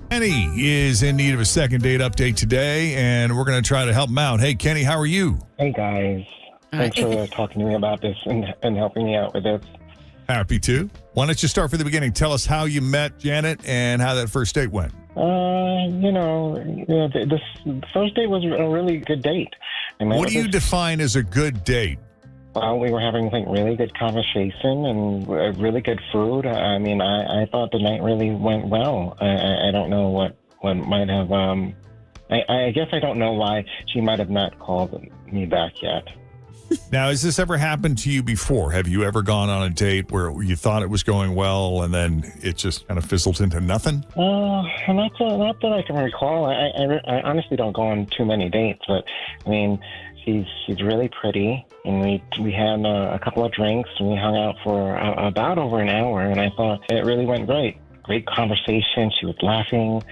Kenny is in need of a second date update today, and we're going to try to help him out. Hey, Kenny, how are you? Hey, guys. Thanks for talking to me about this and helping me out with this. Happy to. Why don't you start from the beginning? Tell us how you met Janet and how that first date went. This first date was a really good date. What do you define as a good date? Well, we were having really good conversation and really good food. I thought the night really went well. I don't know what might have. I guess I don't know why she might have not called me back yet. Now, has this ever happened to you before? Have you ever gone on a date where you thought it was going well and then it just kind of fizzled into nothing? Not that I can recall. I honestly don't go on too many dates, but she's really pretty, and we had a couple of drinks, and we hung out for about over an hour, and I thought it really went great. Great conversation. She was laughing,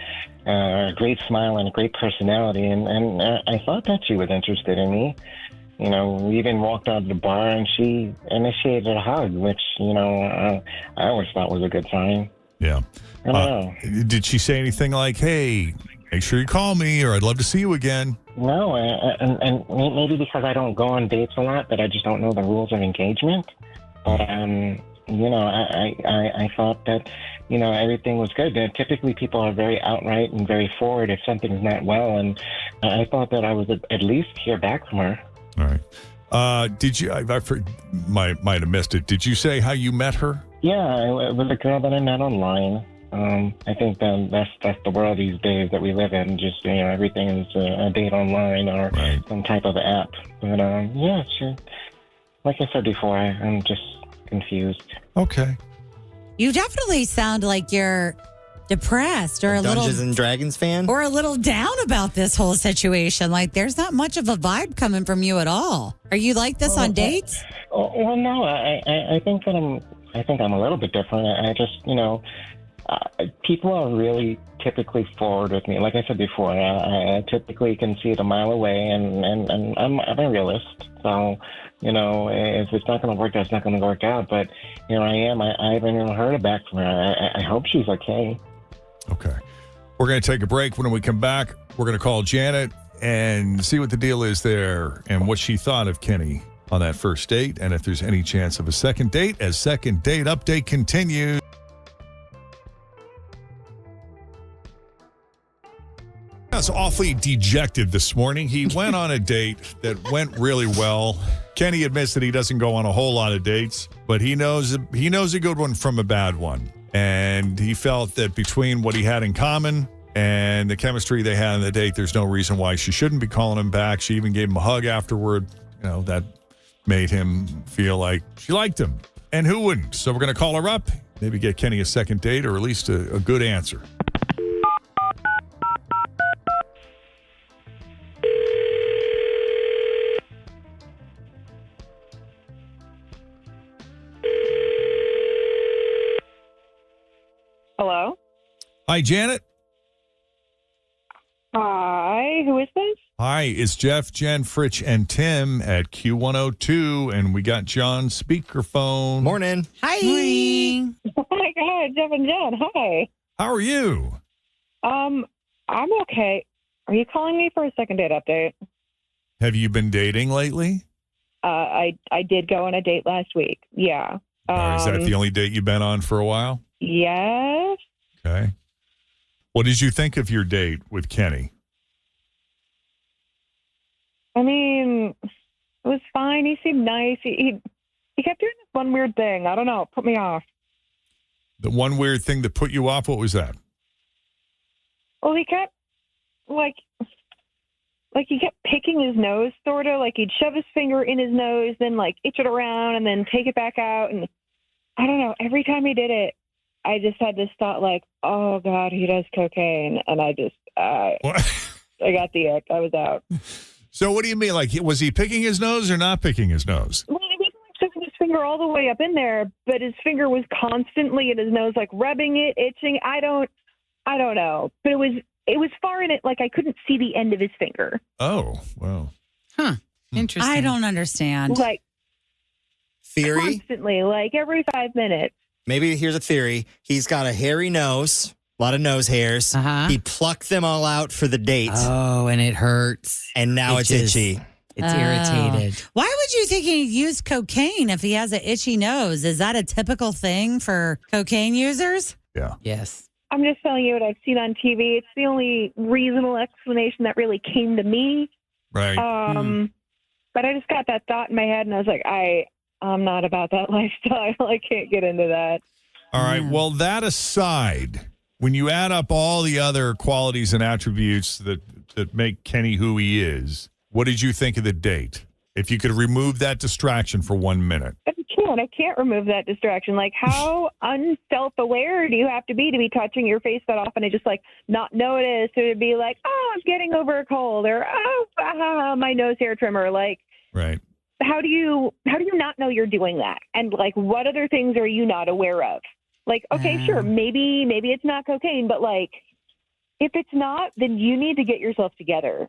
a great smile, and a great personality, and I thought that she was interested in me. We even walked out of the bar, and she initiated a hug, which, I always thought was a good sign. Yeah. I don't know. Did she say anything like, hey, make sure you call me, or I'd love to see you again? No, and maybe because I don't go on dates a lot, that I just don't know the rules of engagement. But, I thought that, everything was good. And typically people are very outright and very forward if something's not well. And I thought that I would at least hear back from her. All right. Did you, I might have missed it. Did you say how you met her? Yeah, it was a girl that I met online. I think that's the world these days that we live in. Just, everything is a date online or some type of app. But, like I said before, I'm just confused. Okay. You definitely sound like you're depressed or a little Dungeons and Dragons fan, or a little down about this whole situation. Like, there's not much of a vibe coming from you at all. Are you like this on dates? Well, no, I think that I'm a little bit different. I just, people are really typically forward with me. Like I said before, I typically can see it a mile away, and I'm a realist. So, if it's not going to work out, it's not going to work out. But here I am. I haven't even heard back from her. I hope she's okay. Okay. We're going to take a break. When we come back, we're going to call Janet and see what the deal is there and what she thought of Kenny on that first date, and if there's any chance of a second date as Second Date Update continues. I was awfully dejected this morning. He went on a date that went really well. Kenny admits that he doesn't go on a whole lot of dates, but he knows a good one from a bad one. And he felt that between what he had in common and the chemistry they had on the date, there's no reason why she shouldn't be calling him back. She even gave him a hug afterward. That made him feel like she liked him. And who wouldn't? So we're going to call her up, maybe get Kenny a second date or at least a good answer. Hello? Hi, Janet. Hi, who is this? Hi, it's Jeff, Jen, Fritch, and Tim at Q102, and we got John's speakerphone. Morning. Hi. Oh my God, Jeff and Jen, hi. How are you? I'm okay. Are you calling me for a second date update? Have you been dating lately? I did go on a date last week. Yeah. Is that the only date you've been on for a while? Yes. Okay. What did you think of your date with Kenny? It was fine. He seemed nice. He kept doing this one weird thing. I don't know. It put me off. The one weird thing that put you off, what was that? Well, he kept, he kept picking his nose, sort of. Like, he'd shove his finger in his nose, then, itch it around, and then take it back out. And I don't know. Every time he did it, I just had this thought, oh, God, he does cocaine. And I got the ick. I was out. So what do you mean? Was he picking his nose or not picking his nose? Well, he wasn't shoving his finger all the way up in there, but his finger was constantly in his nose, rubbing it, itching. I don't know. But it was far in it, I couldn't see the end of his finger. Oh, wow. Huh. Interesting. I don't understand. Theory? Constantly, every 5 minutes. Maybe here's a theory. He's got a hairy nose, a lot of nose hairs. Uh-huh. He plucked them all out for the date, Oh, and it hurts. and now it's Itches. itchy. It's irritated. Why would you think he used cocaine if he has an itchy nose? Is that a typical thing for cocaine users? Yeah. Yes. I'm just telling you what I've seen on TV. It's the only reasonable explanation that really came to me. Right. But I just got that thought in my head, and I was like, I'm not about that lifestyle. I can't get into that. All right. Well, that aside, when you add up all the other qualities and attributes that make Kenny who he is, what did you think of the date? If you could remove that distraction for 1 minute. But I can't remove that distraction. Like, how unself-aware do you have to be touching your face that often and just, like, not notice, or to be like, oh, I'm getting over a cold, or, oh, my nose hair trimmer. Like, Right. how do you not know you're doing that? And, like, what other things are you not aware of? Like, okay, sure, maybe it's not cocaine, but, like, if it's not, then you need to get yourself together.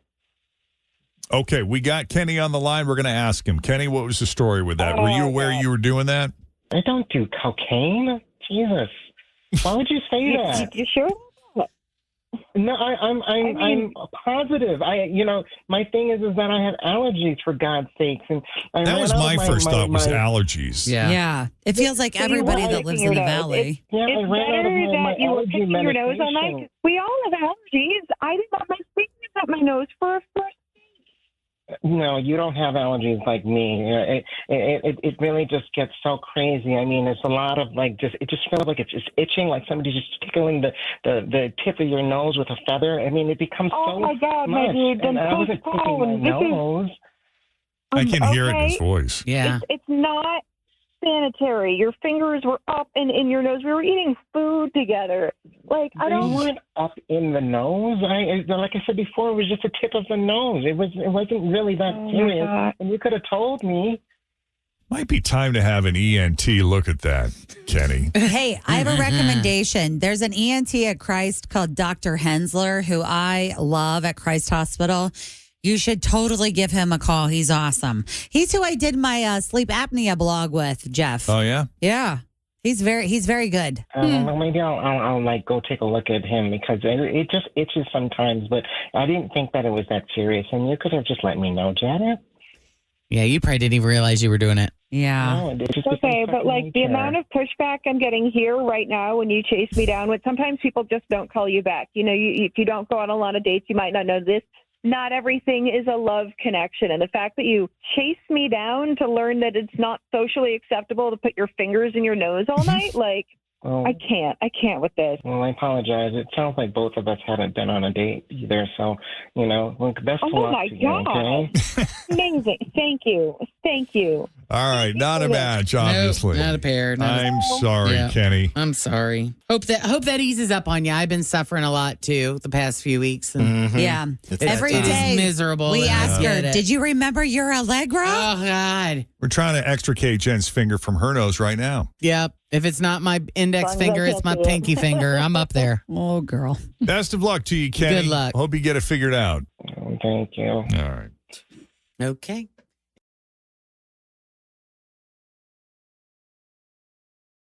Okay, we got Kenny on the line. We're going to ask him. Kenny, what was the story with that? Were you aware you were doing that? I don't do cocaine. Jesus. Why would you say that? You sure? No, I'm positive. My thing is that I have allergies, for God's sakes. And That was my first thought was allergies. Yeah. It feels like So you everybody were that lives picking in the your nose. valley. Yeah, I It's ran out of better my that you were allergy picking your nose all night. medication. We all have allergies. I didn't have my fingers up my nose for a first. No, you don't have allergies like me. It really just gets so crazy. I mean, it's a lot of it just feels like it's just itching, like somebody's just tickling the tip of your nose with a feather. I mean, it becomes Oh so my God, my much. dude, then And I wasn't picking my postpone. This is- nose. I can hear it in his Okay. voice. Yeah. It's not sanitary. Your fingers were up and in your nose. We were eating food together. Like, I They don't. weren't up in the nose. Like I said before, it was just the tip of the nose. It wasn't really that Oh my serious. God. And you could have told me. Might be time to have an ENT look at that, Kenny. Hey, I have a recommendation. There's an ENT at Christ called Dr. Hensler, who I love at Christ Hospital. You should totally give him a call. He's awesome. He's who I did my sleep apnea blog with, Jeff. Oh, yeah? Yeah. He's very good. Well, maybe I'll go take a look at him, because it just itches sometimes. But I didn't think that it was that serious, and you could have just let me know, Janet. Yeah, you probably didn't even realize you were doing it. Yeah. No, it just Okay, became but like the second amount nature. of pushback I'm getting here right now when you chase me down, with sometimes people just don't call you back. You know, if you don't go on a lot of dates, you might not know this. Not everything is a love connection. And the fact that you chase me down to learn that it's not socially acceptable to put your fingers in your nose all night, like, Well, I can't with this. well, I apologize. It sounds like both of us hadn't been on a date either. So, best of Oh luck my to you, okay? God. Amazing. Thank you. All right. Not a match, obviously. Nope, not a pair. I'm sorry, Yeah. Kenny. I'm sorry. Hope that eases up on you. I've been suffering a lot too the past few weeks. And Yeah. Every it is day miserable. we and I ask her, get it. did you remember your Allegra? Oh God. We're trying to extricate Jen's finger from her nose right now. Yep. If it's not my index As long as I finger, it's can't my see it. pinky finger. I'm up there. Oh, girl. Best of luck to you, Kenny. Good luck. Hope you get it figured out. Thank you. All right. Okay.